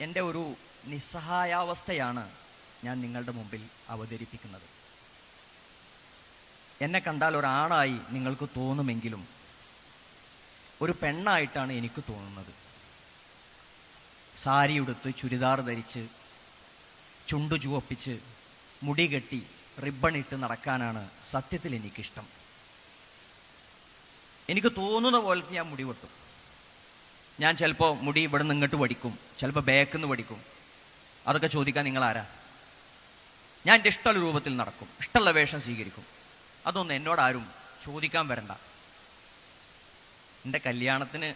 എൻ്റെ ഒരു നിസ്സഹായാവസ്ഥയാണ് ഞാൻ നിങ്ങളുടെ മുമ്പിൽ അവതരിപ്പിക്കുന്നത്. എന്നെ കണ്ടാൽ ഒരാണായി നിങ്ങൾക്ക് തോന്നുമെങ്കിലും ഒരു പെണ്ണായിട്ടാണ് എനിക്ക് തോന്നുന്നത്. സാരി ഉടുത്ത്, ചുരിദാർ ധരിച്ച്, ചുണ്ടു ചുവപ്പിച്ച്, മുടി കെട്ടി, റിബണിട്ട് നടക്കാനാണ് സത്യത്തിൽ എനിക്കിഷ്ടം. എനിക്ക് തോന്നുന്ന പോലത്തെ ഞാൻ മുടി വെട്ടും. ഞാൻ ചിലപ്പോൾ മുടി ഇവിടെ നിന്ന് ഇങ്ങോട്ട് വടിക്കും, ചിലപ്പോൾ ബാക്കിൽ നിന്ന് വടിക്കും. അതൊക്കെ ചോദിക്കാൻ നിങ്ങൾ ആരാ? ഞാൻ എൻ്റെ ഇഷ്ടമുള്ള രൂപത്തിൽ നടക്കും, ഇഷ്ടമുള്ള വേഷം സ്വീകരിക്കും. അതൊന്നും എന്നോടാരും ചോദിക്കാൻ വരണ്ട. എൻ്റെ കല്യാണത്തിന്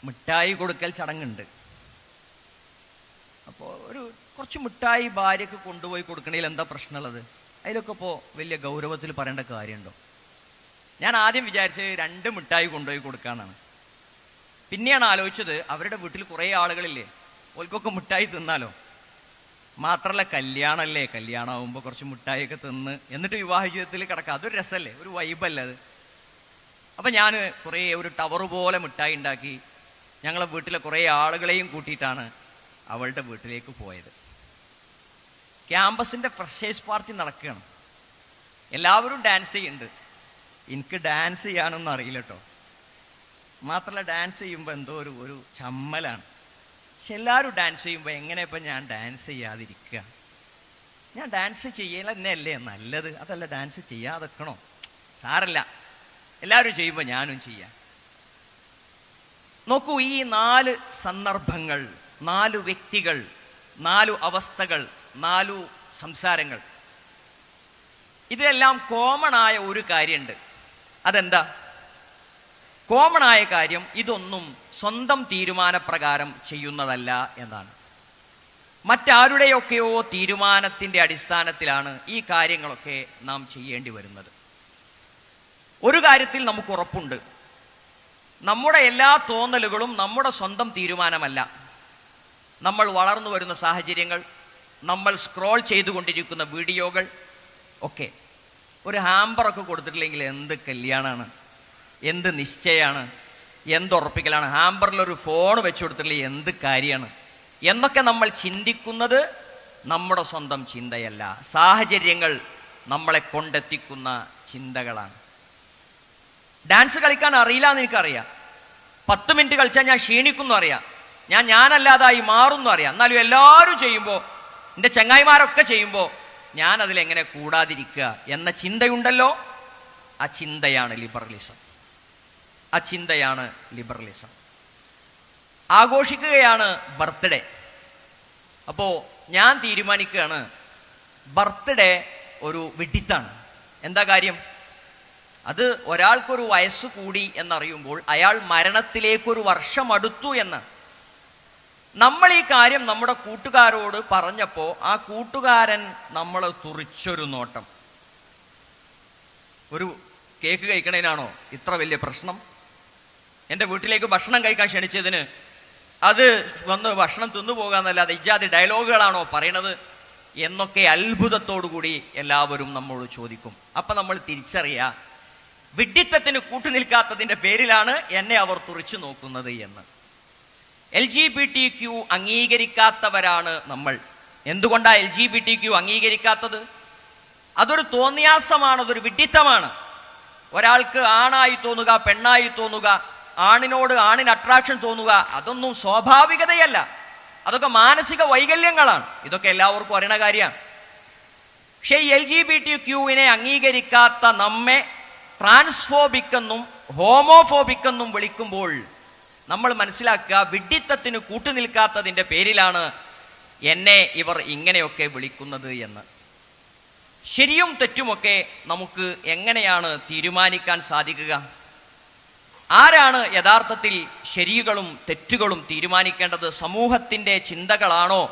മിഠായി കൊടുക്കൽ ചടങ്ങുണ്ട്. അപ്പോൾ കുറച്ച് മിഠായി ഭാര്യക്ക് കൊണ്ടുപോയി കൊടുക്കണതിൽ എന്താ പ്രശ്നമുള്ളത്? അതിലൊക്കെ ഇപ്പോൾ വലിയ ഗൗരവത്തിൽ പറയേണ്ട കാര്യമുണ്ടോ? ഞാൻ ആദ്യം വിചാരിച്ചത് 2 മിഠായി കൊണ്ടുപോയി കൊടുക്കാന്നാണ്. പിന്നെയാണ് ആലോചിച്ചത്, അവരുടെ വീട്ടിൽ കുറേ ആളുകളില്ലേ, ഓൽക്കൊക്കെ മിഠായി തിന്നാലോ. മാത്രമല്ല കല്യാണമല്ലേ, കല്യാണമാകുമ്പോൾ കുറച്ച് മിഠായിയൊക്കെ തിന്ന് എന്നിട്ട് വിവാഹ ജീവിതത്തിൽ കിടക്കാം. അതൊരു രസമല്ലേ, ഒരു വൈബല്ലേ അത്. അപ്പം ഞാൻ ഒരു ടവർ പോലെ മിഠായി ഉണ്ടാക്കി ഞങ്ങളെ വീട്ടിലെ കുറേ ആളുകളെയും കൂട്ടിയിട്ടാണ് അവളുടെ വീട്ടിലേക്ക് പോയത്. ക്യാമ്പസിൻ്റെ ഫ്രഷേഴ്സ് പാർട്ടി നടക്കുകയാണ്. എല്ലാവരും ഡാൻസ് ചെയ്യുന്നുണ്ട്. എനിക്ക് ഡാൻസ് ചെയ്യാനൊന്നും അറിയില്ല കേട്ടോ. മാത്രമല്ല ഡാൻസ് ചെയ്യുമ്പോൾ എന്തോ ഒരു ചമ്മലാണ്. പക്ഷെ എല്ലാവരും ഡാൻസ് ചെയ്യുമ്പോൾ എങ്ങനെ ഇപ്പം ഞാൻ ഡാൻസ് ചെയ്യാതിരിക്കുക? ഞാൻ ഡാൻസ് ചെയ്യൽ തന്നെയല്ലേ നല്ലത്, അതല്ല ഡാൻസ് ചെയ്യാതെക്കണോ? സാരല്ല, എല്ലാവരും ചെയ്യുമ്പോൾ ഞാനും ചെയ്യാം. നോക്കൂ, ഈ 4 സന്ദർഭങ്ങൾ, 4 വ്യക്തികൾ, 4 അവസ്ഥകൾ, 4 സംസാരങ്ങൾ, ഇതെല്ലാം കോമണായ ഒരു കാര്യമുണ്ട്. അതെന്താ കോമണായ കാര്യം? ഇതൊന്നും സ്വന്തം തീരുമാനപ്രകാരം ചെയ്യുന്നതല്ല എന്നാണ്. മറ്റാരുടെയൊക്കെയോ തീരുമാനത്തിൻ്റെ അടിസ്ഥാനത്തിലാണ് ഈ കാര്യങ്ങളൊക്കെ നാം ചെയ്യേണ്ടി വരുന്നത്. ഒരു കാര്യത്തിൽ നമുക്ക് ഉറപ്പുണ്ട്, നമ്മുടെ എല്ലാ തോന്നലുകളും നമ്മുടെ സ്വന്തം തീരുമാനമല്ല. നമ്മൾ വളർന്നു വരുന്ന സാഹചര്യങ്ങൾ, നമ്മൾ സ്ക്രോൾ ചെയ്തുകൊണ്ടിരിക്കുന്ന വീഡിയോകൾ ഒക്കെ. ഒരു ഹാമ്പറൊക്കെ കൊടുത്തിട്ടില്ലെങ്കിൽ എന്ത് കല്യാണമാണ്, എന്ത് നിശ്ചയമാണ്, എന്തുറപ്പിക്കലാണ്. ഹാമ്പറിലൊരു ഫോൺ വെച്ചു കൊടുത്തിട്ടില്ലെങ്കിൽ എന്ത് കാര്യമാണ് എന്നൊക്കെ നമ്മൾ ചിന്തിക്കുന്നത് നമ്മുടെ സ്വന്തം ചിന്തയല്ല, സാഹചര്യങ്ങൾ നമ്മളെ കൊണ്ടെത്തിക്കുന്ന ചിന്തകളാണ്. ഡാൻസ് കളിക്കാൻ അറിയില്ല എന്ന് എനിക്കറിയാം. 10 മിനിറ്റ് കളിച്ചാൽ ഞാൻ ക്ഷീണിക്കുന്നു അറിയാം, ഞാനല്ലാതായി മാറുന്നു അറിയാം. എന്നാലും എല്ലാവരും ചെയ്യുമ്പോൾ, എൻ്റെ ചങ്ങായിമാരൊക്കെ ചെയ്യുമ്പോൾ ഞാൻ അതിലെങ്ങനെ കൂടാതിരിക്കുക എന്ന ചിന്തയുണ്ടല്ലോ, ആ ചിന്തയാണ് ലിബറലിസം. ആ ചിന്തയാണ് ലിബറലിസം. ആഘോഷിക്കുകയാണ് ബർത്ത്ഡേ. അപ്പോൾ ഞാൻ തീരുമാനിക്കുകയാണ് ബർത്ത്ഡേ ഒരു വിഡിത്താണ്. എന്താ കാര്യം? അത് ഒരാൾക്കൊരു വയസ്സ് കൂടി എന്നറിയുമ്പോൾ അയാൾ മരണത്തിലേക്കൊരു വർഷം അടുത്തു എന്ന്. നമ്മൾ ഈ കാര്യം നമ്മുടെ കൂട്ടുകാരോട് പറഞ്ഞപ്പോൾ ആ കൂട്ടുകാരൻ നമ്മൾ തുറിച്ചൊരു നോട്ടം. ഒരു കേക്ക് കഴിക്കണേനാണോ ഇത്ര വലിയ പ്രശ്നം? എൻ്റെ വീട്ടിലേക്ക് ഭക്ഷണം കഴിക്കാൻ ക്ഷണിച്ചതിന് അത് വന്ന് ഭക്ഷണം തിന്നു പോകാന്നല്ലാതെ ഇജാതി ഡയലോഗുകളാണോ പറയണത് എന്നൊക്കെ അത്ഭുതത്തോടുകൂടി എല്ലാവരും നമ്മോട് ചോദിക്കും. അപ്പം നമ്മൾ തിരിച്ചറിയാം, വിഡ്ഢിത്തത്തിന് കൂട്ടുനിൽക്കാത്തതിൻ്റെ പേരിലാണ് എന്നെ അവർ തുറിച്ചു നോക്കുന്നത് എന്ന്. LGBTQ അംഗീകരിക്കാത്തവരാണ് നമ്മൾ. എന്തുകൊണ്ടാണ് LGBTQ അംഗീകരിക്കാത്തത്? അതൊരു തോന്നിയാസമാണ്, അതൊരു വിഡ്ഢിത്തമാണ്. ഒരാൾക്ക് ആണായി തോന്നുക, പെണ്ണായി തോന്നുക, ആണിനോട് ആണിന് അട്രാക്ഷൻ തോന്നുക, അതൊന്നും സ്വാഭാവികതയല്ല, അതൊക്കെ മാനസിക വൈകല്യങ്ങളാണ്. ഇതൊക്കെ എല്ലാവർക്കും അറിയണ കാര്യമാണ്. പക്ഷേ ഈ LGBTQവിനെ അംഗീകരിക്കാത്ത നമ്മെ ട്രാൻസ്ഫോബിക്കെന്നും ഹോമോഫോബിക്കെന്നും വിളിക്കുമ്പോൾ നമ്മൾ മനസ്സിലാക്കുക, വിഡ്ഢിത്തത്തിന് കൂട്ടുനിൽക്കാത്തതിൻ്റെ പേരിലാണ് എന്നെ ഇവർ ഇങ്ങനെയൊക്കെ വിളിക്കുന്നത് എന്ന്. ശരിയും തെറ്റുമൊക്കെ നമുക്ക് എങ്ങനെയാണ് തീരുമാനിക്കാൻ സാധിക്കുക? ആരാണ് യഥാർത്ഥത്തിൽ ശരികളും തെറ്റുകളും തീരുമാനിക്കേണ്ടത്? സമൂഹത്തിൻ്റെ ചിന്തകളാണോ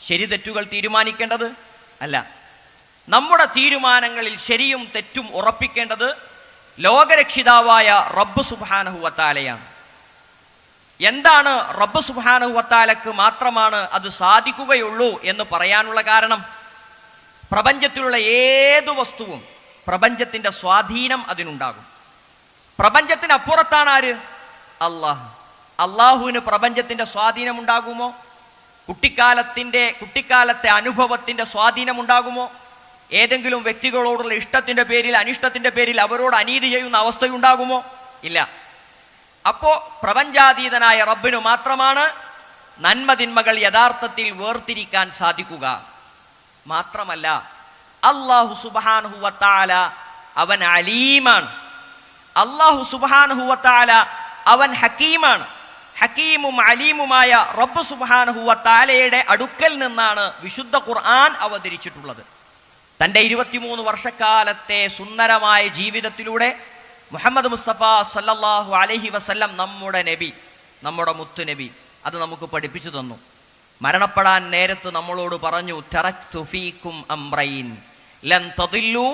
ശരി തെറ്റുകൾ തീരുമാനിക്കേണ്ടത്? അല്ല. നമ്മുടെ തീരുമാനങ്ങളിൽ ശരിയും തെറ്റും ഉറപ്പിക്കേണ്ടത് ലോകരക്ഷിതാവായ റബ്ബ് സുബ്ഹാനഹു വ തആലയാണ്. എന്താണ് റബ്ബ് സുബ്ഹാനഹു വ തആലക്ക് മാത്രമാണ് അത് സാധിക്കുകയുള്ളൂ എന്ന് പറയാനുള്ള കാരണം? പ്രപഞ്ചത്തിലുള്ള ഏതു വസ്തുവും പ്രപഞ്ചത്തിൻ്റെ സ്വാധീനം അതിനുണ്ടാകും. പ്രപഞ്ചത്തിനപ്പുറത്താണ് ആര്? അള്ളാഹു. അള്ളാഹുവിന് പ്രപഞ്ചത്തിൻ്റെ സ്വാധീനം ഉണ്ടാകുമോ? കുട്ടിക്കാലത്തെ അനുഭവത്തിന്റെ സ്വാധീനം ഉണ്ടാകുമോ? ഏതെങ്കിലും വ്യക്തികളോടുള്ള ഇഷ്ടത്തിന്റെ പേരിൽ അനിഷ്ടത്തിന്റെ പേരിൽ അവരോട് അനീതി ചെയ്യുന്ന അവസ്ഥയുണ്ടാകുമോ? ഇല്ല. അപ്പോ പ്രപഞ്ചാതീതനായ റബ്ബിനു മാത്രമാണ് നന്മതിന്മകൾ യഥാർത്ഥത്തിൽ വേർതിരിക്കാൻ സാധിക്കുക. മാത്രമല്ല അല്ലാഹു സുബ്ഹാനഹു വ തആല അവൻ അലീമാണ്. അല്ലാഹു സുബ്ഹാനഹു വ തആല അവൻ ഹക്കീമാണ്. ഹക്കീമും അലീമുമായ റബ്ബ് സുബ്ഹാനഹു വ തആലയുടെ അടുക്കൽ നിന്നാണ് വിശുദ്ധ ഖുർആൻ അവതരിച്ചിട്ടുള്ളത്. തന്റെ 23 വർഷക്കാലത്തെ സുന്ദരമായ ജീവിതത്തിലൂടെ മുഹമ്മദ് മുസ്തഫ സല്ലല്ലാഹു അലൈഹി വസല്ലം നമ്മുടെ നബി, നമ്മുടെ മുത്തു നബി അത് നമുക്ക് പഠിപ്പിച്ചു തന്നു. മരണപ്പെടാൻ നേരത്ത് നമ്മളോട് പറഞ്ഞു, തറക്തു ഫീകും അംറൈൻ ലൻ തദില്ലു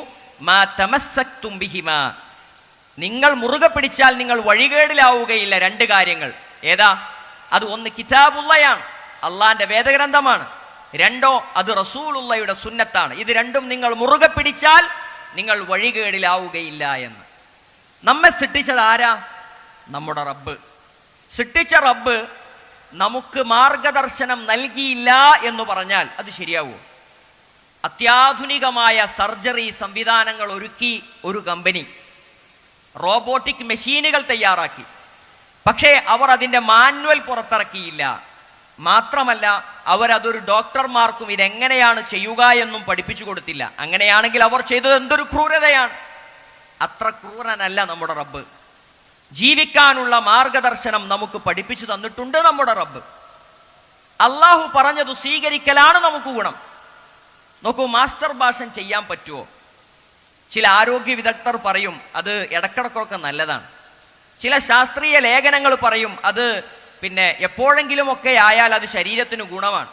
മാ തമസ്സക്തും ബിഹിമാ. നിങ്ങൾ മുറുകെ പിടിച്ചാൽ നിങ്ങൾ വഴികേടിലാവുകയില്ല. 2 കാര്യങ്ങൾ. ഏതാ അത്? ഒന്ന് കിതാബുള്ളയാണ്, അള്ളാന്റെ വേദഗ്രന്ഥമാണ്. 2 അത് റസൂലുള്ളയുടെ സുന്നത്താണ്. ഇത് 2ഉം നിങ്ങൾ മുറുകെ പിടിച്ചാൽ നിങ്ങൾ വഴികേടിലാവുകയില്ല എന്ന്. നമ്മെ സൃഷ്ടിച്ചത് ആരാ? നമ്മുടെ റബ്ബ്. സൃഷ്ടിച്ച റബ്ബ് നമുക്ക് മാർഗദർശനം നൽകിയില്ല എന്ന് പറഞ്ഞാൽ അത് ശരിയാവോ? അത്യാധുനികമായ സർജറി സംവിധാനങ്ങൾ ഒരുക്കി ഒരു കമ്പനി, റോബോട്ടിക് മെഷീനുകൾ തയ്യാറാക്കി. പക്ഷേ അവർ അതിൻ്റെ മാനുവൽ പുറത്തിറക്കിയില്ല. മാത്രമല്ല അവരതൊരു ഡോക്ടർമാർക്കും ഇതെങ്ങനെയാണ് ചെയ്യുക എന്നും പഠിപ്പിച്ചു കൊടുത്തില്ല. അങ്ങനെയാണെങ്കിൽ അവർ ചെയ്തത് എന്തൊരു ക്രൂരതയാണ്! അത്ര ക്രൂരനല്ല നമ്മുടെ റബ്ബ്. ജീവിക്കാനുള്ള മാർഗദർശനം നമുക്ക് പഠിപ്പിച്ചു തന്നിട്ടുണ്ട് നമ്മുടെ റബ്ബ്. അള്ളാഹു പറഞ്ഞത് സ്വീകരിക്കലാണ് നമുക്ക് ഗുണം. നോക്കൂ, മാസ്റ്റർ ഭാഷൻ ചെയ്യാൻ പറ്റുമോ? ചില ആരോഗ്യ വിദഗ്ധർ പറയും അത് ഇടക്കിടക്കൊക്കെ നല്ലതാണ്. ചില ശാസ്ത്രീയ ലേഖനങ്ങൾ പറയും അത് എപ്പോഴെങ്കിലും ഒക്കെ ആയാൽ അത് ശരീരത്തിന് ഗുണമാണ്.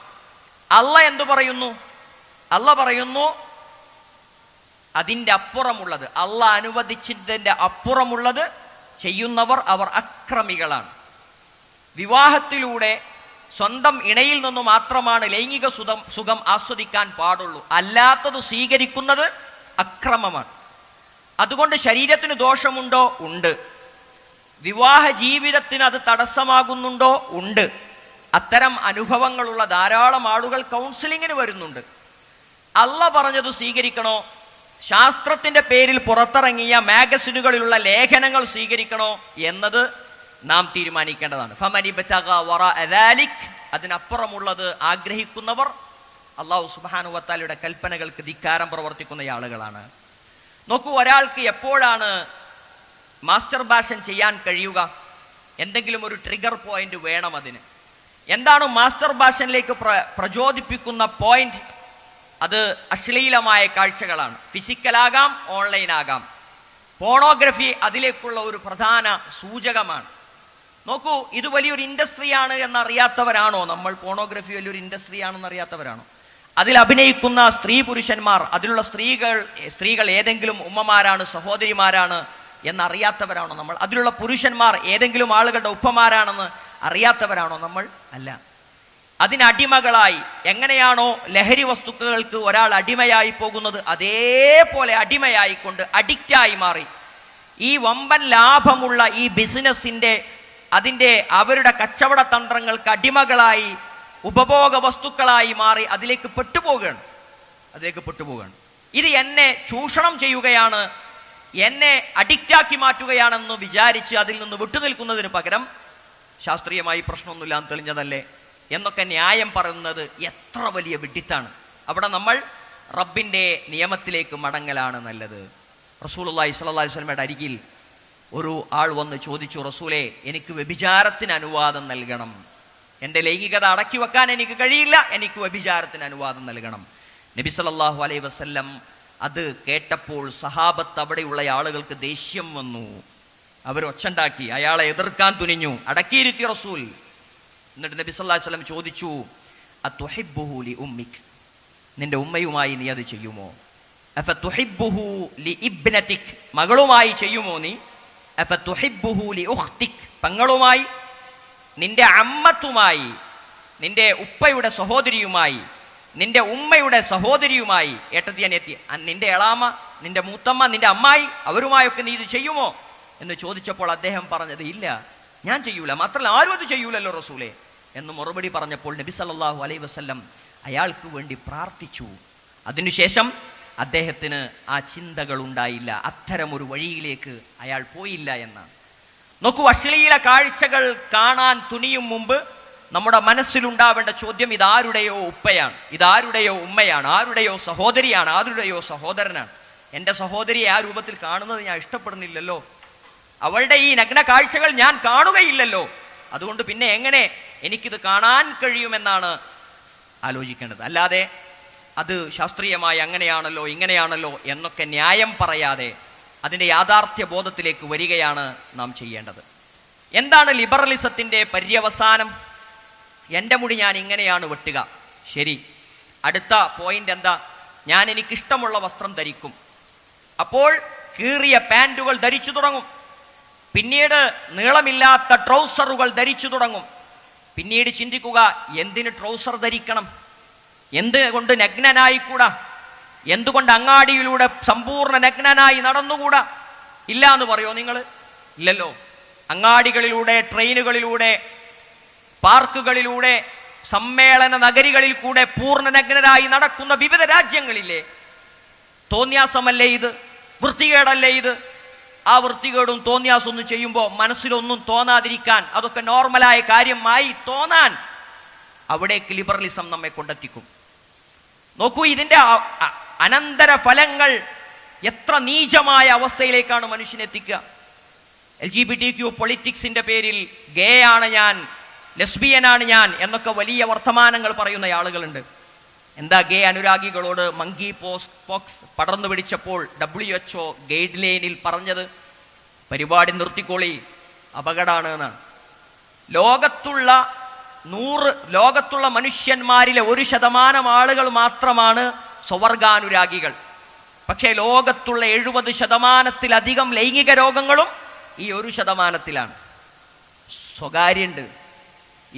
അള്ള എന്തു പറയുന്നു? അള്ള പറയുന്നു അതിൻ്റെ അപ്പുറമുള്ളത്, അള്ള അനുവദിച്ചതിൻ്റെ അപ്പുറമുള്ളത് ചെയ്യുന്നവർ അവർ അക്രമികളാണ്. വിവാഹത്തിലൂടെ സ്വന്തം ഇണയിൽ നിന്ന് മാത്രമാണ് ലൈംഗിക സുഖം ആസ്വദിക്കാൻ പാടുള്ളൂ. അല്ലാത്തത് സ്വീകരിക്കുന്നത് അക്രമമാണ്. അതുകൊണ്ട് ശരീരത്തിന് ദോഷമുണ്ടോ? ഉണ്ട്. വിവാഹ ജീവിതത്തിന് അത് തടസ്സമാകുന്നുണ്ടോ? ഉണ്ട്. അത്തരം അനുഭവങ്ങളുള്ള ധാരാളം ആളുകൾ കൗൺസിലിങ്ങിന് വരുന്നുണ്ട്. അള്ള പറഞ്ഞത് സ്വീകരിക്കണോ? ശാസ്ത്രത്തിന്റെ പേരിൽ പുറത്തിറങ്ങിയ മാഗസിനുകളിലുള്ള ലേഖനങ്ങൾ സ്വീകരിക്കണോ എന്നത് നാം തീരുമാനിക്കേണ്ടതാണ്. അതിനപ്പുറമുള്ളത് ആഗ്രഹിക്കുന്നവർ അല്ലാഹു സുബ്ഹാനഹു വ തആലയുടെ കൽപ്പനകൾക്ക് ധിക്കാരം പ്രവർത്തിക്കുന്ന ആളുകളാണ്. നോക്കൂ, ഒരാൾക്ക് എപ്പോഴാണ് മാസ്റ്റർ ഭാഷൻ ചെയ്യാൻ കഴിയുക? എന്തെങ്കിലും ഒരു ട്രിഗർ പോയിന്റ് വേണം അതിന്. എന്താണ് മാസ്റ്റർ ഭാഷനിലേക്ക് പ്രചോദിപ്പിക്കുന്ന പോയിന്റ്? അത് അശ്ലീലമായ കാഴ്ചകളാണ്. ഫിസിക്കലാകാം, ഓൺലൈൻ ആകാം. പോണോഗ്രഫി അതിലേക്കുള്ള ഒരു പ്രധാന സൂചകമാണ്. നോക്കൂ, ഇത് വലിയൊരു ഇൻഡസ്ട്രിയാണ് എന്നറിയാത്തവരാണോ നമ്മൾ? പോണോഗ്രഫി വലിയൊരു ഇൻഡസ്ട്രി ആണെന്ന് അറിയാത്തവരാണോ? അതിൽ അഭിനയിക്കുന്ന സ്ത്രീ പുരുഷന്മാർ, അതിലുള്ള സ്ത്രീകൾ ഏതെങ്കിലും ഉമ്മമാരാണ്, സഹോദരിമാരാണ് എന്നറിയാത്തവരാണോ നമ്മൾ? അതിലുള്ള പുരുഷന്മാർ ഏതെങ്കിലും ആളുകളുടെ ഉപ്പമാരാണെന്ന് അറിയാത്തവരാണോ നമ്മൾ? അല്ല. അതിനടിമകളായി, എങ്ങനെയാണോ ലഹരി വസ്തുക്കൾക്ക് ഒരാൾ അടിമയായി പോകുന്നത് അതേപോലെ അടിമയായിക്കൊണ്ട് അഡിക്റ്റായി മാറി ഈ വമ്പൻ ലാഭമുള്ള ഈ ബിസിനസിന്റെ അവരുടെ കച്ചവട തന്ത്രങ്ങൾക്ക് അടിമകളായി ഉപഭോഗ വസ്തുക്കളായി മാറി അതിലേക്ക് പെട്ടുപോവുകയാണ്. ഇത് എന്നെ ചൂഷണം ചെയ്യുകയാണ്, എന്നെ അഡിക്റ്റാക്കി മാറ്റുകയാണെന്ന് വിചാരിച്ച് അതിൽ നിന്ന് വിട്ടുനിൽക്കുന്നതിന് പകരം ശാസ്ത്രീയമായി പ്രശ്നമൊന്നുമില്ലാന്ന് തെളിഞ്ഞതല്ലേ എന്നൊക്കെ ന്യായം പറയുന്നത് എത്ര വലിയ വിഡ്ഢിത്താണ്. അവിടെ നമ്മൾ റബ്ബിന്റെ നിയമത്തിലേക്ക് മടങ്ങലാണ് നല്ലത്. റസൂലുള്ളാഹി സ്വല്ലല്ലാഹി അലൈഹി വസല്ലമയുടെ അരികിൽ ഒരു ആൾ വന്ന് ചോദിച്ചു, റസൂലേ, എനിക്ക് വ്യഭിചാരത്തിന് അനുവാദം നൽകണം. എൻ്റെ ലൈംഗികത അടക്കി വെക്കാൻ എനിക്ക് കഴിയില്ല, എനിക്ക് വ്യഭിചാരത്തിന് അനുവാദം നൽകണം. നബി സല്ലല്ലാഹു അലൈഹി വസല്ലം അത് കേട്ടപ്പോൾ സഹാബത്ത്, അവിടെയുള്ള ആളുകൾക്ക് ദേഷ്യം വന്നു. അവർ ഒച്ചണ്ടാക്കി, അയാളെ എതിർക്കാൻ തുനിഞ്ഞു. അടക്കിയിരുത്തി റസൂൽ. എന്നിട്ട് നബി സല്ലല്ലാഹു അലൈഹി വസല്ലം ചോദിച്ചു, അതുഹിബ്ബുഹു ലി ഉമ്മിക്, നിന്റെ ഉമ്മയുമായി നീ അത് ചെയ്യുമോ? അഫതുഹിബ്ബുഹു ലി ഇബ്നതിക്, മകളുമായി ചെയ്യുമോ നീ? അഫതുഹിബ്ബുഹു ലി ഉഖ്തിക്, പെങ്ങളുമായി? നിന്റെ അമ്മത്തുമായി, നിന്റെ ഉപ്പയുടെ സഹോദരിയുമായി, നിന്റെ ഉമ്മയുടെ സഹോദരിയുമായി, ഏട്ടത്തി അനിയത്തി, നിന്റെ എളാമ, നിന്റെ മൂത്തമ്മ, നിന്റെ അമ്മായി, അവരുമായൊക്കെ നീ ഇത് ചെയ്യുമോ എന്ന് ചോദിച്ചപ്പോൾ അദ്ദേഹം പറഞ്ഞത്, ഇല്ല, ഞാൻ ചെയ്യൂല. മാത്രമല്ല ആരും അത് ചെയ്യൂലല്ലോ റസൂലേ. എന്ന് മറുപടി പറഞ്ഞപ്പോൾ നബി സല്ലല്ലാഹു അലൈഹി വസല്ലം അയാൾക്ക് വേണ്ടി പ്രാർത്ഥിച്ചു. അതിനുശേഷം അദ്ദേഹത്തിന് ആ ചിന്തകൾ ഉണ്ടായില്ല, അത്തരമൊരു വഴിയിലേക്ക് അയാൾ പോയില്ല എന്നാണ്. നോക്കൂ, അശ്ലീല കാഴ്ചകൾ കാണാൻ തുനിയും മുമ്പ് നമ്മുടെ മനസ്സിലുണ്ടാവേണ്ട ചോദ്യം ഇതാരുടെയോ ഉപ്പയാണ്, ഇതാരുടെയോ ഉമ്മയാണ്, ആരുടെയോ സഹോദരിയാണ്, ആരുടെയോ സഹോദരനാണ്. എൻ്റെ സഹോദരിയെ ആ രൂപത്തിൽ കാണുന്നത് ഞാൻ ഇഷ്ടപ്പെടുന്നില്ലല്ലോ, അവളുടെ ഈ നഗ്ന കാഴ്ചകൾ ഞാൻ കാണുകയില്ലല്ലോ, അതുകൊണ്ട് പിന്നെ എങ്ങനെ എനിക്കിത് കാണാൻ കഴിയുമെന്നാണ് ആലോചിക്കേണ്ടത്. അല്ലാതെ അത് ശാസ്ത്രീയമായി അങ്ങനെയാണല്ലോ ഇങ്ങനെയാണല്ലോ എന്നൊക്കെ ന്യായം പറയാതെ അതിൻ്റെ യാഥാർത്ഥ്യ ബോധത്തിലേക്ക് വരികയാണ് നാം ചെയ്യേണ്ടത്. എന്താണ് ലിബറലിസത്തിൻ്റെ പര്യവസാനം? എൻ്റെ മുടി ഞാൻ ഇങ്ങനെയാണ് വെട്ടുക, ശരി. അടുത്ത പോയിന്റ് എന്താ? ഞാൻ എനിക്കിഷ്ടമുള്ള വസ്ത്രം ധരിക്കും. അപ്പോൾ കീറിയ പാൻറ്റുകൾ ധരിച്ചു തുടങ്ങും, പിന്നീട് നീളമില്ലാത്ത ട്രൗസറുകൾ ധരിച്ചു തുടങ്ങും. പിന്നീട് ചിന്തിക്കുക, എന്തിന് ട്രൗസർ ധരിക്കണം? എന്തുകൊണ്ട് നഗ്നനായിക്കൂടാ? എന്തുകൊണ്ട് അങ്ങാടിയിലൂടെ സമ്പൂർണ്ണ നഗ്നനായി നടന്നുകൂടാ? ഇല്ല എന്ന് പറയോ നിങ്ങൾ? ഇല്ലല്ലോ. അങ്ങാടികളിലൂടെ, ട്രെയിനുകളിലൂടെ, പാർക്കുകളിലൂടെ, സമ്മേളന നഗരികളിൽ കൂടെ പൂർണ്ണ നഗ്നരായി നടക്കുന്ന വിവിധ രാജ്യങ്ങളില്ലേ? തോന്നിയാസമല്ലേ ഇത്? വൃത്തികേടല്ലേ ഇത്? ആ വൃത്തികേടും തോന്നിയാസൊന്നും ചെയ്യുമ്പോൾ മനസ്സിലൊന്നും തോന്നാതിരിക്കാൻ, അതൊക്കെ നോർമലായ കാര്യമായി തോന്നാൻ അവിടേക്ക് ലിബറലിസം നമ്മെ കൊണ്ടെത്തിക്കും. നോക്കൂ, ഇതിന്റെ അനന്തര ഫലങ്ങൾ എത്ര നീചമായ അവസ്ഥയിലേക്കാണ് മനുഷ്യനെത്തിക്കുക. LGBTQ പൊളിറ്റിക്സിന്റെ പേരിൽ ഗേ ആണ് ഞാൻ, ലെസ്ബിയനാണ് ഞാൻ എന്നൊക്കെ വലിയ വർത്തമാനങ്ങൾ പറയുന്ന ആളുകളുണ്ട്. എന്താ ഗേ അനുരാഗികളോട് മങ്കി പോക്സ് പടർന്നു പിടിച്ചപ്പോൾ WHO ഗൈഡ് ലൈനിൽ പറഞ്ഞത്? പരിപാടി നിർത്തിക്കോളി, അപകടമാണ് എന്നാണ്. ലോകത്തുള്ള മനുഷ്യന്മാരിലെ 1% ആളുകൾ മാത്രമാണ് സ്വവർഗാനുരാഗികൾ. പക്ഷേ ലോകത്തുള്ള 70%-ത്തിലധികം ലൈംഗിക രോഗങ്ങളും ഈ 1%-ത്തിലാണ്. സ്വകാര്യണ്ട്.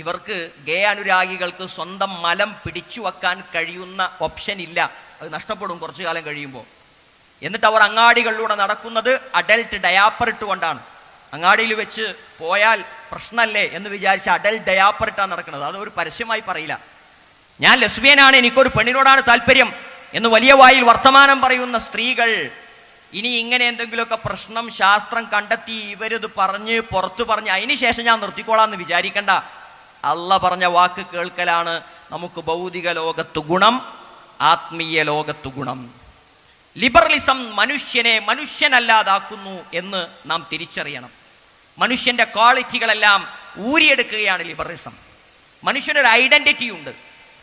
ഇവർക്ക് ഗേ അനുരാഗികൾക്ക് സ്വന്തം മലം പിടിച്ചു വെക്കാൻ കഴിയുന്ന ഓപ്ഷൻ ഇല്ല, അത് നഷ്ടപ്പെടും കുറച്ചു കാലം കഴിയുമ്പോൾ. എന്നിട്ട് അവർ അങ്ങാടികളിലൂടെ നടക്കുന്നത് അഡൽട്ട് ഡയാപ്പർ ഇട്ടുകൊണ്ടാണ്. അങ്ങാടിയിൽ വെച്ച് പോയാൽ പ്രശ്നമല്ലേ എന്ന് വിചാരിച്ച് അഡൽട്ട് ഡയാപ്പർ ഇട്ടാണ് നടക്കുന്നത്. അതൊരു പരസ്യമായി പറയില്ല. ഞാൻ ലെസ്ബിയനാണ്, എനിക്കൊരു പെണ്ണിനോടാണ് താല്പര്യം എന്ന് വലിയ വായിൽ വർത്തമാനം പറയുന്ന സ്ത്രീകൾ ഇനി ഇങ്ങനെ എന്തെങ്കിലുമൊക്കെ പ്രശ്നം ശാസ്ത്രം കണ്ടെത്തി ഇവരിത് പറഞ്ഞ് പുറത്തു പറഞ്ഞ് അതിന് ശേഷം ഞാൻ നിർത്തിക്കോളാന്ന് വിചാരിക്കണ്ട. അള്ള പറഞ്ഞ വാക്ക് കേൾക്കലാണ് നമുക്ക് ഭൗതിക ലോകത്ത് ഗുണം, ആത്മീയ ലോകത്ത് ഗുണം. ലിബറലിസം മനുഷ്യനെ മനുഷ്യനല്ലാതാക്കുന്നു എന്ന് നാം തിരിച്ചറിയണം. മനുഷ്യന്റെ ക്വാളിറ്റികളെല്ലാം ഊരിയെടുക്കുകയാണ് ലിബറലിസം. മനുഷ്യനൊരു ഐഡന്റിറ്റി ഉണ്ട്.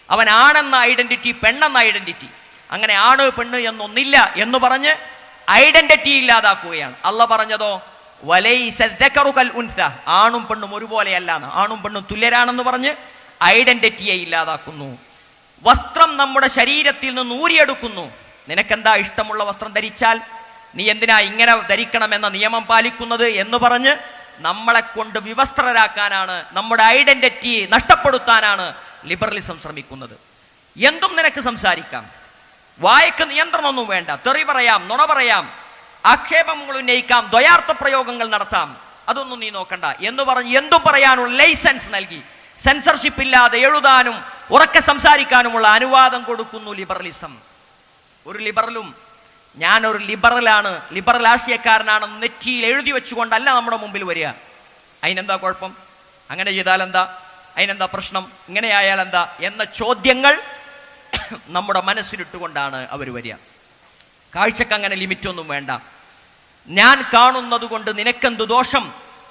അവൻ ആണെന്ന ഐഡന്റിറ്റി, പെണ്ണെന്ന ഐഡന്റിറ്റി, അങ്ങനെ ആണ് പെണ്ണ് എന്നൊന്നില്ല എന്ന് പറഞ്ഞ് ഐഡന്റിറ്റി ഇല്ലാതാക്കുകയാണ്. അള്ള പറഞ്ഞതോ ആണും പെണ്ണും ഒരുപോലെയല്ലാന്ന്, ആണും പെണ്ണും തുല്യരാണെന്ന് പറഞ്ഞ് ഐഡന്റിറ്റിയെ ഇല്ലാതാക്കുന്നു. വസ്ത്രം നമ്മുടെ ശരീരത്തിൽ നിന്ന് ഊരിയെടുക്കുന്നു. നിനക്കെന്താ ഇഷ്ടമുള്ള വസ്ത്രം ധരിച്ചാൽ നീ എന്തിനാ ഇങ്ങനെ ധരിക്കണമെന്ന നിയമം പാലിക്കുന്നത് എന്ന് പറഞ്ഞ് നമ്മളെ കൊണ്ട് വിവസ്ത്രരാക്കാനാണ്, നമ്മുടെ ഐഡന്റിറ്റി നഷ്ടപ്പെടുത്താനാണ് ലിബറലിസം ശ്രമിക്കുന്നത്. എന്തും നിനക്ക് സംസാരിക്കാം, വായക്ക് നിയന്ത്രണമൊന്നും വേണ്ട, തെറി പറയാം, നുണ പറയാം, ആക്ഷേപങ്ങൾ ഉന്നയിക്കാം, ദ്വയാർത്ഥ പ്രയോഗങ്ങൾ നടത്താം, അതൊന്നും നീ നോക്കണ്ട എന്ന് പറഞ്ഞ് എന്തും പറയാനുള്ള ലൈസൻസ് നൽകി സെൻസർഷിപ്പ് ഇല്ലാതെ എഴുതാനും ഉറക്കെ സംസാരിക്കാനുമുള്ള അനുവാദം കൊടുക്കുന്നു ലിബറലിസം. ഒരു ലിബറലും ഞാനൊരു ലിബറലാണ്, ലിബറൽ ആശയക്കാരനാണെന്ന് നെറ്റിയിൽ എഴുതി വെച്ചുകൊണ്ടല്ല നമ്മുടെ മുമ്പിൽ വരിക. അതിനെന്താ കുഴപ്പം? അങ്ങനെ ചെയ്താൽ എന്താ? അതിനെന്താ പ്രശ്നം? ഇങ്ങനെയായാൽ എന്താ എന്ന ചോദ്യങ്ങൾ നമ്മുടെ മനസ്സിലിട്ടുകൊണ്ടാണ് അവർ വരിക. കാഴ്ചക്ക് അങ്ങനെ ലിമിറ്റൊന്നും വേണ്ട. ഞാൻ കാണുന്നത് കൊണ്ട് നിനക്കെന്ത് ദോഷം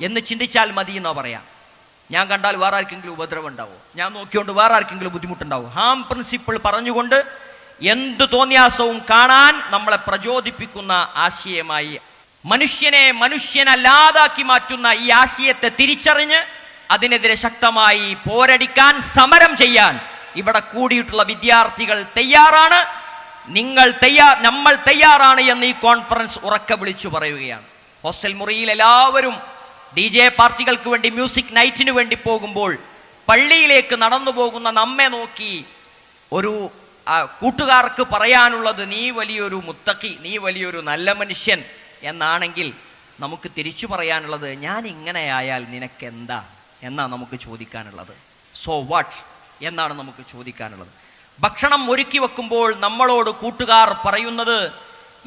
എന്ന് ചിന്തിച്ചാൽ മതി എന്നാ പറയാം. ഞാൻ കണ്ടാൽ വേറെ ആർക്കെങ്കിലും ഉപദ്രവം ഉണ്ടാവോ? ഞാൻ നോക്കിക്കൊണ്ട് വേറെ ആർക്കെങ്കിലും ബുദ്ധിമുട്ടുണ്ടാവോ? ഹാം പ്രിൻസിപ്പിൾ പറഞ്ഞുകൊണ്ട് എന്ത് തോന്നിയാസവും കാണാൻ നമ്മളെ പ്രചോദിപ്പിക്കുന്ന ആശയമായി മനുഷ്യനെ മനുഷ്യനല്ലാതാക്കി മാറ്റുന്ന ഈ ആശയത്തെ തിരിച്ചറിഞ്ഞ് അതിനെതിരെ ശക്തമായി പോരടിക്കാൻ, സമരം ചെയ്യാൻ ഇവിടെ കൂടിയിട്ടുള്ള വിദ്യാർത്ഥികൾ തയ്യാറാണ്. നമ്മൾ തയ്യാറാണ് എന്ന് ഈ കോൺഫറൻസ് ഉറക്കെ വിളിച്ചു പറയുകയാണ്. ഹോസ്റ്റൽ മുറിയിൽ എല്ലാവരും DJ പാർട്ടികൾക്ക് വേണ്ടി, മ്യൂസിക് നൈറ്റിന് വേണ്ടി പോകുമ്പോൾ പള്ളിയിലേക്ക് നടന്നു പോകുന്ന നമ്മെ നോക്കി ഒരു കൂട്ടുകാർക്ക് പറയാനുള്ളത് നീ വലിയൊരു മുത്തഖി, നീ വലിയൊരു നല്ല മനുഷ്യൻ എന്നാണെങ്കിൽ നമുക്ക് തിരിച്ചു പറയാനുള്ളത് ഞാൻ ഇങ്ങനെയായാൽ നിനക്കെന്താ എന്നാ നമുക്ക് ചോദിക്കാനുള്ളത്. സോ വാട്ട് എന്നാണ് നമുക്ക് ചോദിക്കാനുള്ളത്. ഭക്ഷണം ഒരുക്കി വെക്കുമ്പോൾ നമ്മളോട് കൂട്ടുകാർ പറയുന്നത്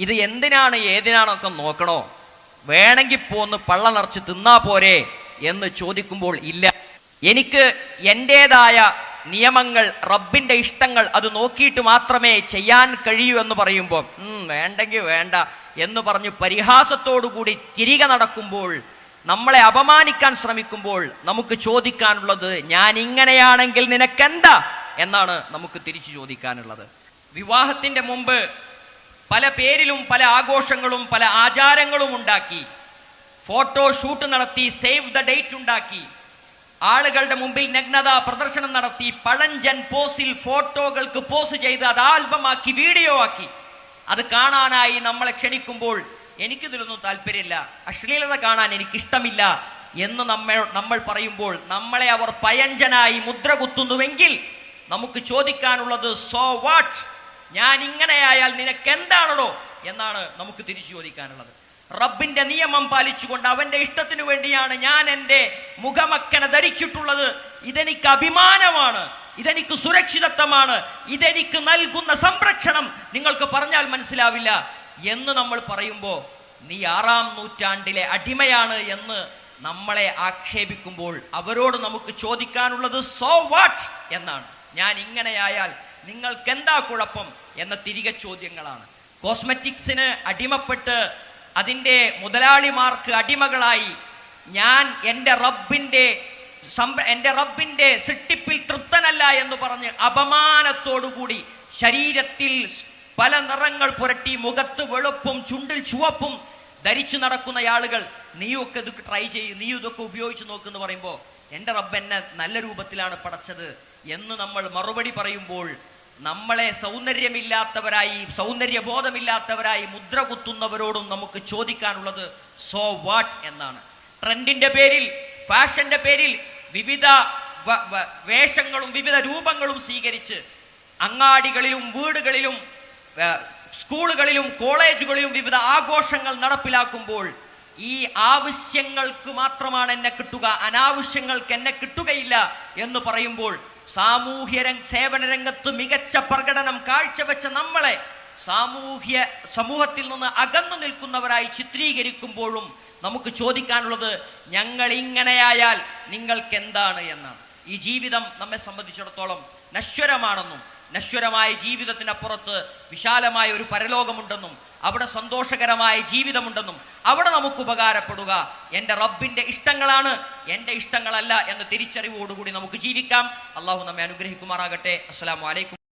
ഇത് എന്തിനാണ് ഏതിനാണൊക്കെ നോക്കണോ, വേണമെങ്കിൽ പോന്ന് പള്ള നിറച്ച് തിന്നാ പോരെ എന്ന് ചോദിക്കുമ്പോൾ ഇല്ല, എനിക്ക് എൻ്റെതായ നിയമങ്ങൾ, റബ്ബിന്റെ ഇഷ്ടങ്ങൾ അത് നോക്കിയിട്ട് മാത്രമേ ചെയ്യാൻ കഴിയൂ എന്ന് പറയുമ്പോൾ വേണ്ടെങ്കിൽ വേണ്ട എന്ന് പറഞ്ഞ് പരിഹാസത്തോടുകൂടി തിരികെ നടക്കുമ്പോൾ, നമ്മളെ അപമാനിക്കാൻ ശ്രമിക്കുമ്പോൾ നമുക്ക് ചോദിക്കാനുള്ളത് ഞാൻ ഇങ്ങനെയാണെങ്കിൽ നിനക്കെന്താ എന്നാണ് നമുക്ക് തിരിച്ചു ചോദിക്കാനുള്ളത്. വിവാഹത്തിന്റെ മുമ്പ് പല പേരിലും പല ആഘോഷങ്ങളും പല ആചാരങ്ങളും ഉണ്ടാക്കി, ഫോട്ടോ ഷൂട്ട് നടത്തി, സേവ് ദ ഡേറ്റ് ഉണ്ടാക്കി, ആളുകളുടെ മുമ്പിൽ നഗ്നത പ്രദർശനം നടത്തി, പഴഞ്ചൻ പോസിൽ ഫോട്ടോകൾക്ക് പോസ് ചെയ്ത് അത് ആൽബമാക്കി വീഡിയോ ആക്കി അത് കാണാനായി നമ്മളെ ക്ഷണിക്കുമ്പോൾ എനിക്കിതിലൊന്നും താല്പര്യമില്ല, അശ്ലീലത കാണാൻ എനിക്കിഷ്ടമില്ല എന്ന് നമ്മൾ പറയുമ്പോൾ നമ്മളെ അവർ പയഞ്ചനായി മുദ്ര കുത്തുന്നുവെങ്കിൽ നമുക്ക് ചോദിക്കാനുള്ളത് സോ വാട്ട്, ഞാൻ ഇങ്ങനെയായാൽ നിനക്ക് എന്താണോ എന്നാണ് നമുക്ക് തിരിച്ചു ചോദിക്കാനുള്ളത്. റബ്ബിന്റെ നിയമം പാലിച്ചുകൊണ്ട് അവന്റെ ഇഷ്ടത്തിനു വേണ്ടിയാണ് ഞാൻ എൻ്റെ മുഖമക്കനെ ധരിച്ചിട്ടുള്ളത്, ഇതെനിക്ക് അഭിമാനമാണ്, ഇതെനിക്ക് സുരക്ഷിതത്വമാണ്, ഇതെനിക്ക് നൽകുന്ന സംരക്ഷണം നിങ്ങൾക്ക് പറഞ്ഞാൽ മനസ്സിലാവില്ല എന്ന് നമ്മൾ പറയുമ്പോൾ നീ 6-ാം നൂറ്റാണ്ടിലെ അടിമയാണ് എന്ന് നമ്മളെ ആക്ഷേപിക്കുമ്പോൾ അവരോട് നമുക്ക് ചോദിക്കാനുള്ളത് സോ വാട്ട് എന്നാണ്. ഞാൻ ഇങ്ങനെയായാൽ നിങ്ങൾക്ക് എന്താ കുഴപ്പം എന്ന തിരികെ ചോദ്യങ്ങളാണ്. കോസ്മെറ്റിക്സിന് അടിമപ്പെട്ട് അതിൻ്റെ മുതലാളിമാർക്ക് അടിമകളായി ഞാൻ എൻ്റെ റബ്ബിന്റെ സൃഷ്ടിപ്പിൽ തൃപ്തനല്ല എന്ന് പറഞ്ഞ് അപമാനത്തോടുകൂടി ശരീരത്തിൽ പല നിറങ്ങൾ പുരട്ടി, മുഖത്ത് വെളുപ്പും ചുണ്ടിൽ ചുവപ്പും ധരിച്ചു നടക്കുന്ന ആളുകൾ നീയൊക്കെ ഇതൊക്കെ ട്രൈ ചെയ്യും, നീ ഇതൊക്കെ ഉപയോഗിച്ച് നോക്കെന്ന് പറയുമ്പോൾ എൻ്റെ റബ്ബ് എന്നെ നല്ല രൂപത്തിലാണ് പടച്ചത് എന്ന് നമ്മൾ മറുപടി പറയുമ്പോൾ നമ്മളെ സൗന്ദര്യമില്ലാത്തവരായി, സൗന്ദര്യബോധമില്ലാത്തവരായി മുദ്ര കുത്തുന്നവരോടും നമുക്ക് ചോദിക്കാനുള്ളത് സോ വാട്ട് എന്നാണ്. ട്രെൻഡിന്റെ പേരിൽ, ഫാഷന്റെ പേരിൽ വിവിധ വേഷങ്ങളും വിവിധ രൂപങ്ങളും സ്വീകരിച്ച് അങ്ങാടികളിലും വീടുകളിലും സ്കൂളുകളിലും കോളേജുകളിലും വിവിധ ആഘോഷങ്ങൾ നടപ്പിലാക്കുമ്പോൾ ഈ ആവശ്യങ്ങൾക്ക് മാത്രമാണ് എന്നെ കിട്ടുക, അനാവശ്യങ്ങൾക്ക് എന്നെ കിട്ടുകയില്ല എന്ന് പറയുമ്പോൾ സാമൂഹ്യ സേവന രംഗത്ത് മികച്ച പ്രകടനം കാഴ്ചവെച്ച നമ്മളെ സമൂഹത്തിൽ നിന്ന് അകന്നു നിൽക്കുന്നവരായി ചിത്രീകരിക്കുമ്പോഴും നമുക്ക് ചോദിക്കാനുള്ളത് ഞങ്ങൾ ഇങ്ങനെയായാൽ നിങ്ങൾക്ക് എന്താണ് എന്നാണ്. ഈ ജീവിതം നമ്മെ സംബന്ധിച്ചിടത്തോളം നശ്വരമാണെന്നും നശ്വരമായ ജീവിതത്തിനപ്പുറത്ത് വിശാലമായ ഒരു പരലോകമുണ്ടെന്നും അവിടെ സന്തോഷകരമായ ജീവിതമുണ്ടെന്നും അവിടെ നമുക്ക് ഉപകാരപ്പെടുക എൻ്റെ റബ്ബിന്റെ ഇഷ്ടങ്ങളാണ്, എൻ്റെ ഇഷ്ടങ്ങളല്ല എന്ന തിരിച്ചറിവോടുകൂടി നമുക്ക് ജീവിക്കാം. അള്ളാഹു നമ്മെ അനുഗ്രഹിക്കുമാറാകട്ടെ. അസ്സലാമു അലൈക്കും.